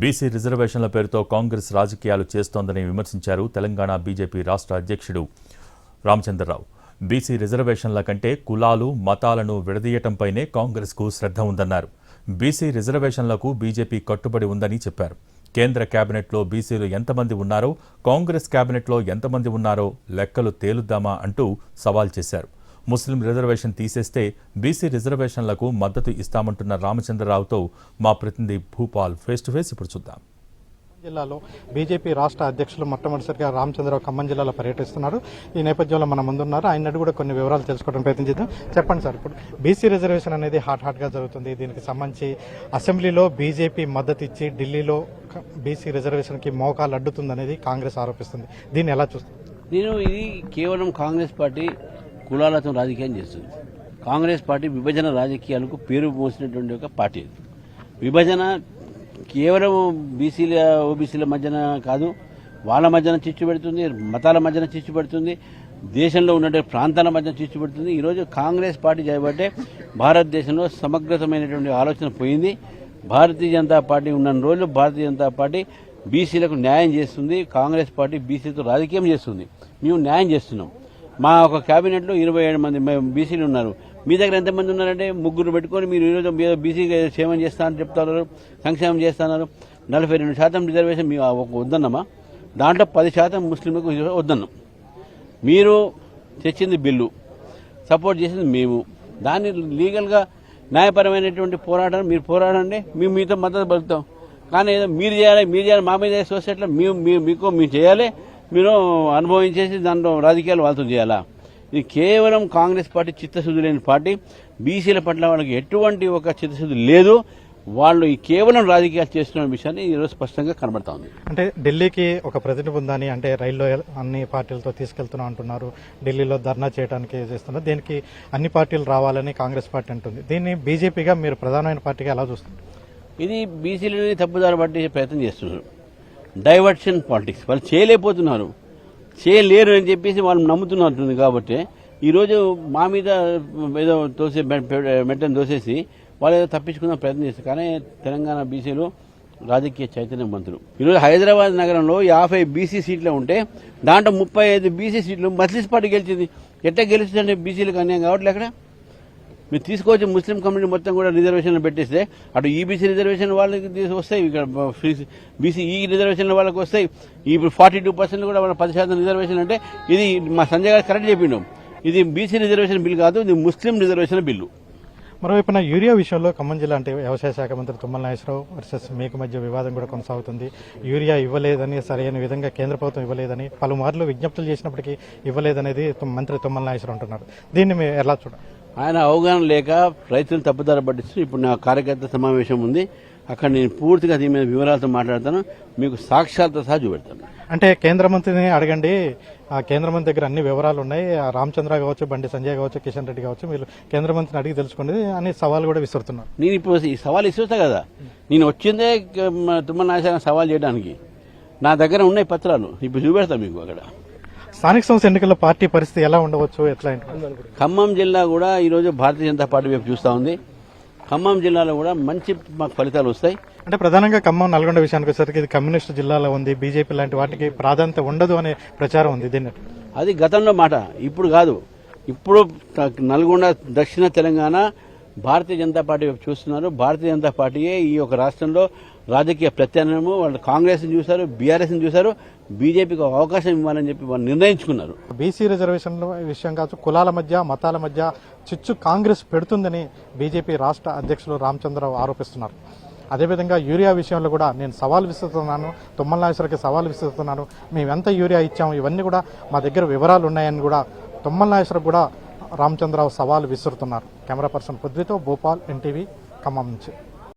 BC రిజర్వేషన్ల పేరుతో కాంగ్రెస్ రాజకీయాలు చేస్తోందని విమర్శించారు తెలంగాణ బీజేపీ రాష్ట్ర అధ్యక్షుడు రామచంద్రరావు. బీసీ రిజర్వేషన్ల కంటే కులాలు, మతాలను విడదీయటంపైనే కాంగ్రెస్కు శ్రద్ధ ఉందన్నారు. బీసీ రిజర్వేషన్లకు బీజేపీ కట్టుబడి ఉందని చెప్పారు. కేంద్ర కేబినెట్లో బీసీలు ఎంతమంది ఉన్నారో, కాంగ్రెస్ కేబినెట్లో ఎంతమంది ఉన్నారో లెక్కలు తేలుద్దామా అంటూ సవాల్ చేశారు. ముస్లిం రిజర్వేషన్ తీసేస్తే బీసీ రిజర్వేషన్లకు మద్దతు ఇస్తామంటున్న రామచంద్రరావుతో మా ప్రతినిధి భూపాల్ ఫేస్ టు ఫేస్ ఇప్పుడు చూద్దాం. జిల్లాలో బీజేపీ రాష్ట్ర అధ్యక్షులు మొట్టమొదటిసారిగా రామచంద్రరావు ఖమ్మం జిల్లాలో పర్యటిస్తున్నారు. ఈ నేపథ్యంలో మన ముందున్నారు. ఆయన కూడా కొన్ని వివరాలు తెలుసుకోవడం ప్రయత్నించాం. చెప్పండి సార్, ఇప్పుడు బీసీ రిజర్వేషన్ అనేది హాట్గా జరుగుతుంది. దీనికి సంబంధించి అసెంబ్లీలో బీజేపీ మద్దతు ఇచ్చి ఢిల్లీలో బీసీ రిజర్వేషన్కి మోకాలు అడ్డుతుందనేది కాంగ్రెస్ ఆరోపిస్తుంది. దీన్ని ఎలా చూస్తుంది? ఇది కేవలం కాంగ్రెస్ పార్టీ కులాలతో రాజకీయం చేస్తుంది. కాంగ్రెస్ పార్టీ విభజన రాజకీయాలకు పేరు మోసినటువంటి ఒక పార్టీ. విభజన కేవలం బీసీల ఓబీసీల మధ్యన కాదు, వాళ్ళ మధ్యన చిచ్చు పెడుతుంది, మతాల మధ్యన చిచ్చు పెడుతుంది, దేశంలో ఉన్నటువంటి ప్రాంతాల మధ్యన చిచ్చు పెడుతుంది. ఈరోజు కాంగ్రెస్ పార్టీ చేయబట్టే భారతదేశంలో సమగ్రతమైనటువంటి ఆలోచన పోయింది. భారతీయ జనతా పార్టీ ఉన్న రోజులు భారతీయ జనతా పార్టీ బీసీలకు న్యాయం చేస్తుంది. కాంగ్రెస్ పార్టీ బీసీలతో రాజకీయం చేస్తుంది. మేము న్యాయం చేస్తున్నాం. మా ఒక కేబినెట్లో 27 మంది బీసీలు ఉన్నారు. మీ దగ్గర ఎంతమంది ఉన్నారంటే 3 పెట్టుకొని మీరు ఈరోజు బీసీ క్షేమం చేస్తానని చెప్తున్నారు, సంక్షేమం చేస్తున్నారు. 42% రిజర్వేషన్ మేము వద్దన్నామా? దాంట్లో 10% ముస్లింలకు వద్దన్నాం. మీరు తెచ్చింది బిల్లు, సపోర్ట్ చేసింది మేము. దాన్ని లీగల్గా న్యాయపరమైనటువంటి పోరాటం మీరు పోరాడండి, మేము మీతో మద్దతు పలుకుతాం. కానీ ఏదో మీరు చేయాలి మా మీద సొసైటీలో మేము చేయాలి, మీరు అనుభవించేసి దాంట్లో రాజకీయాలు వాళ్ళతో చేయాలా? ఇది కేవలం కాంగ్రెస్ పార్టీ చిత్తశుద్ధి లేని పార్టీ. బీసీల పట్ల వాళ్ళకి ఎటువంటి ఒక చిత్తశుద్ధి లేదు. వాళ్ళు కేవలం రాజకీయాలు చేస్తున్న విషయాన్ని ఈరోజు స్పష్టంగా కనబడతా ఉంది. అంటే ఢిల్లీకి ఒక ప్రతినిధి ఉందని, అంటే రైల్లో అన్ని పార్టీలతో తీసుకెళ్తున్నా అంటున్నారు. ఢిల్లీలో ధర్నా చేయడానికి చేస్తున్నారు. దీనికి అన్ని పార్టీలు రావాలని కాంగ్రెస్ పార్టీ అంటుంది. దీన్ని బీజేపీగా మీరు ప్రధానమైన పార్టీగా ఎలా చూస్తున్నారు? ఇది బీసీలని తప్పుదారి పట్టే ప్రయత్నం చేస్తున్నారు. Diversion politics. వాళ్ళు చేయలేకపోతున్నారు, చేయలేరు అని చెప్పేసి వాళ్ళు నమ్ముతున్నట్టుంది. కాబట్టి ఈరోజు మా మీద ఏదో మెట్టని దోసేసి వాళ్ళు ఏదో తప్పించుకున్న ప్రయత్నం చేస్తారు. కానీ తెలంగాణ బీసీలు రాజకీయ చైతన్యవంతులు. ఈరోజు హైదరాబాద్ నగరంలో 50 బీసీ సీట్లు ఉంటే దాంట్లో 35 బీసీ సీట్లు మజ్లిస్ పార్టీ గెలిచింది. ఎట్లా గెలుస్తుందంటే బీసీలకు అన్యాయం కావట్లే. అక్కడ మీరు తీసుకోవచ్చు ముస్లిం కమ్యూనిటీ మొత్తం కూడా రిజర్వేషన్లు పెట్టేస్తే అటు ఈబీసీ రిజర్వేషన్ వాళ్ళకి వస్తాయి, ఇక్కడ బీసీ ఈ రిజర్వేషన్ల వాళ్ళకి వస్తాయి. ఇప్పుడు 42% కూడా వాళ్ళ 10% రిజర్వేషన్. అంటే ఇది మా సంజయ్ గారు కరెక్ట్ చెప్పిండు. ఇది బీసీ రిజర్వేషన్ బిల్ కాదు, ఇది ముస్లిం రిజర్వేషన్ బిల్లు. మరోవైపున యూరియా విషయంలో ఖమ్మం జిల్లా అంటే వ్యవసాయ శాఖ మంత్రి తుమ్మల నాగేశ్వరరావు వర్సెస్ మీకు మధ్య వివాదం కూడా కొనసాగుతుంది. యూరియా ఇవ్వలేదని, సరైన విధంగా కేంద్ర ప్రభుత్వం ఇవ్వలేదని పలుమార్లు విజ్ఞప్తులు చేసినప్పటికీ ఇవ్వలేదనేది మంత్రి తుమ్మల నాగేశ్వరరావు అంటున్నారు. దీన్ని మీరు ఎలా చూడాలి? ఆయన అవగాహన లేక రైతులను తప్పుదారి పట్టిస్తూ ఇప్పుడు నా కార్యకర్త సమావేశం ఉంది, అక్కడ నేను పూర్తిగా దీని మీద వివరాలతో మాట్లాడతాను, మీకు సాక్ష్యాలతో సహా చూపెడతాను. అంటే కేంద్ర మంత్రిని అడగండి, ఆ కేంద్ర మంత్రి దగ్గర అన్ని వివరాలు ఉన్నాయి. రామచంద్ర కావచ్చు, బండి సంజయ్ కావచ్చు, కిషన్ రెడ్డి కావచ్చు, మీరు కేంద్ర మంత్రిని అడిగి తెలుసుకోండి అని సవాల్ కూడా విసురుతున్నారు. నేను ఇప్పుడు ఈ సవాల్ ఇస్తున్నా కదా, నేను వచ్చిందే తుమ్మల నాగేశ్వరరావు సవాల్ చేయడానికి. నా దగ్గర ఉన్నాయి పత్రాలు, ఇప్పుడు చూపెడతాను మీకు. అక్కడ స్థానిక సంస్థ ఎన్నికల్లో పార్టీ పరిస్థితి ఎలా ఉండవచ్చు, ఎట్లా? ఖమ్మం జిల్లా కూడా ఈరోజు భారతీయ జనతా పార్టీ వైపు చూస్తూ ఉంది. ఖమ్మం జిల్లాలో కూడా మంచి మాకు ఫలితాలు వస్తాయి. అంటే ప్రధానంగా ఖమ్మం, నల్గొండ విషయానికి వచ్చేసరికి ఇది కమ్యూనిస్టు జిల్లాలో ఉంది, బీజేపీ లాంటి వాటికి ప్రాధాన్యత ఉండదు అనే ప్రచారం ఉంది. దీన్ని అది గతంలో మాట, ఇప్పుడు కాదు. ఇప్పుడు నల్గొండ, దక్షిణ తెలంగాణ భారతీయ జనతా పార్టీ వైపు చూస్తున్నారు. భారతీయ జనతా పార్టీయే ఈ యొక్క రాష్ట్రంలో రాజకీయ ప్రత్యామ్నాయము. వాళ్ళు కాంగ్రెస్ని చూశారు, బీఆర్ఎస్ని చూశారు, బీజేపీకి అవకాశం ఇవ్వాలని చెప్పి వాళ్ళు నిర్ణయించుకున్నారు. బీసీ రిజర్వేషన్ల విషయం కావచ్చు, కులాల మధ్య, మతాల మధ్య చిచ్చు కాంగ్రెస్ పెడుతుందని బీజేపీ రాష్ట్ర అధ్యక్షులు రామచంద్రరావు ఆరోపిస్తున్నారు. అదేవిధంగా యూరియా విషయంలో కూడా నేను సవాల్ విసురుతున్నాను, తుమ్మల నాగేశ్వరకి సవాల్ విసురుతున్నాను, మేము ఎంత యూరియా ఇచ్చాము ఇవన్నీ కూడా మా దగ్గర వివరాలు ఉన్నాయని కూడా తుమ్మల నాగేశ్వరకు కూడా రామచంద్రరావు సవాల్ విసురుతున్నారు. కెమెరా పర్సన్ పృథ్వీతో భూపాల్, ఎన్టీవీ, ఖమ్మం నుంచి.